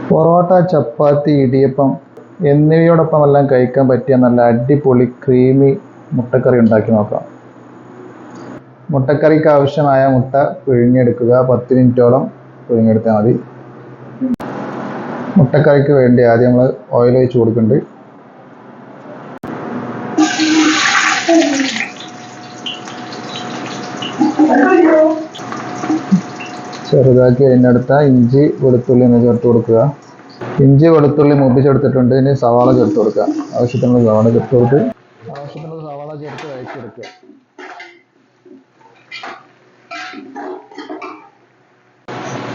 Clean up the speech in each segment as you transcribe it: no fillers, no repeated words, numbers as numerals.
പൊറോട്ട, ചപ്പാത്തി, ഇടിയപ്പം എന്നിവയോടൊപ്പം എല്ലാം കഴിക്കാൻ പറ്റിയ നല്ല അടിപൊളി ക്രീമി മുട്ടക്കറി ഉണ്ടാക്കി നോക്കാം. മുട്ടക്കറിക്ക് ആവശ്യമായ മുട്ട പിഴിഞ്ഞെടുക്കുക. 10 മിനിറ്റോളം പിഴിഞ്ഞെടുത്താൽ മതി. മുട്ടക്കറിക്ക് വേണ്ടി ആദ്യം നമ്മൾ ഓയിൽ ഒഴിച്ച് കൊടുക്കുന്നുണ്ട്. ചെറുതാക്കി അതിനടുത്ത ഇഞ്ചി വെളുത്തുള്ളി എന്ന് ചേർത്ത് കൊടുക്കുക. ഇഞ്ചി വെളുത്തുള്ളി മൂപ്പിച്ചെടുത്തിട്ടുണ്ട്. ഇനി സവാള ചേർത്ത് കൊടുക്കുക. ആവശ്യത്തിനുള്ള സവാള ചേർത്ത് കഴിച്ചെടുക്കുക.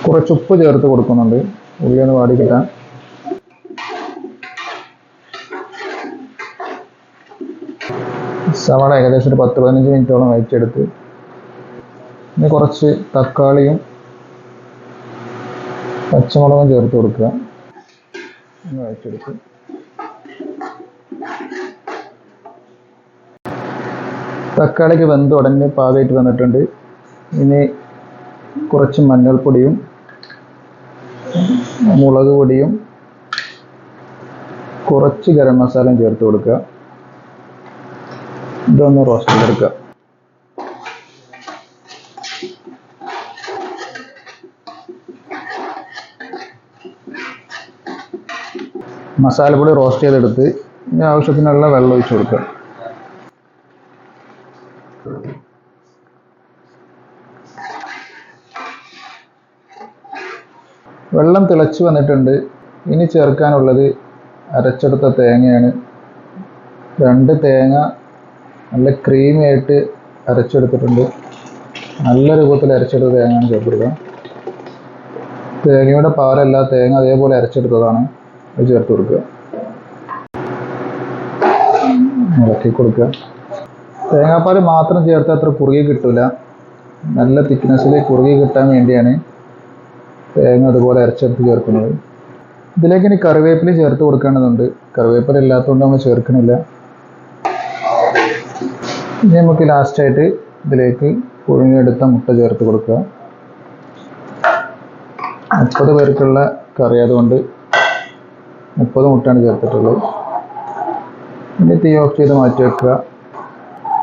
കുറച്ച് ഉപ്പ് ചേർത്ത് കൊടുക്കുന്നുണ്ട്, ഉള്ളി ഒന്ന് വാടി കിട്ടാൻ. സവാള ഏകദേശം ഒരു 10-15 മിനിറ്റോളം വഴറ്റിയെടുത്ത് ഇനി കുറച്ച് തക്കാളിയും പച്ചമുളകും ചേർത്ത് കൊടുക്കുക. വഴറ്റിയെടുത്ത് തക്കാളിക്ക് വെന്ത് ഉടനെ പാകമായിട്ട് വന്നിട്ടുണ്ട്. ഇനി കുറച്ച് മഞ്ഞൾപ്പൊടിയും മുളക് പൊടിയും കുറച്ച് ഗരം മസാലയും ചേർത്ത് കൊടുക്കുക. ഇതൊന്ന് റോസ്റ്റ് ചെയ്തെടുക്കുക. മസാലപ്പൊടി റോസ്റ്റ് ചെയ്തെടുത്ത് ഇനി ആവശ്യത്തിനുള്ള വെള്ളം ഒഴിച്ച് കൊടുക്കുക. വെള്ളം തിളച്ച് വന്നിട്ടുണ്ട്. ഇനി ചേർക്കാനുള്ളത് അരച്ചെടുത്ത തേങ്ങയാണ്. 2 തേങ്ങ നല്ല ക്രീമി ആയിട്ട് അരച്ചെടുത്തിട്ടുണ്ട്. നല്ല രൂപത്തിൽ അരച്ചെടുത്ത തേങ്ങയാണ് ചേർത്തിടുക. തേങ്ങയുടെ പാലല്ല, തേങ്ങ അതേപോലെ അരച്ചെടുത്തതാണ്. അത് ചേർത്ത് കൊടുക്കുക. ഇളക്കി കൊടുക്കുക. തേങ്ങാപ്പാൽ മാത്രം ചേർത്ത് അത്ര കുറുകി കിട്ടില്ല. നല്ല തിക്നെസ്സിൽ കുറുകി കിട്ടാൻ വേണ്ടിയാണ് തേങ്ങ അതുപോലെ അരച്ചെടുത്ത് ചേർക്കുന്നത്. ഇതിലേക്ക് ഇനി കറിവേപ്പില ചേർത്ത് കൊടുക്കേണ്ടതുണ്ട്. കറിവേപ്പില ഇല്ലാത്തതുകൊണ്ട് നമ്മൾ ചേർക്കണില്ല. ഇനി നമുക്ക് ലാസ്റ്റായിട്ട് ഇതിലേക്ക് പുഴുങ്ങിയെടുത്ത മുട്ട ചേർത്ത് കൊടുക്കുക. 30 പേർക്കുള്ള കറി ആയതുകൊണ്ട് 30 മുട്ടയാണ് ചേർത്തിട്ടുള്ളത്. ഇനി തീ ഓഫ് ചെയ്ത് മാറ്റി വെക്കുക.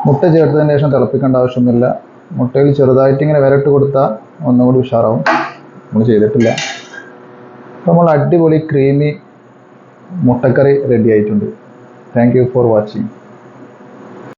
മുട്ട ചേർത്തതിന് ശേഷം തിളപ്പിക്കേണ്ട ആവശ്യമൊന്നുമില്ല. മുട്ടയിൽ ചെറുതായിട്ട് ഇങ്ങനെ വിരട്ട് കൊടുത്താൽ ഒന്നുകൂടി ഉഷാറാവും. നമ്മൾ ചെയ്തിട്ടില്ല. അപ്പോൾ നമ്മൾ അടിപൊളി ക്രീമി മുട്ടക്കറി റെഡി ആയിട്ടുണ്ട്. Thank you for watching.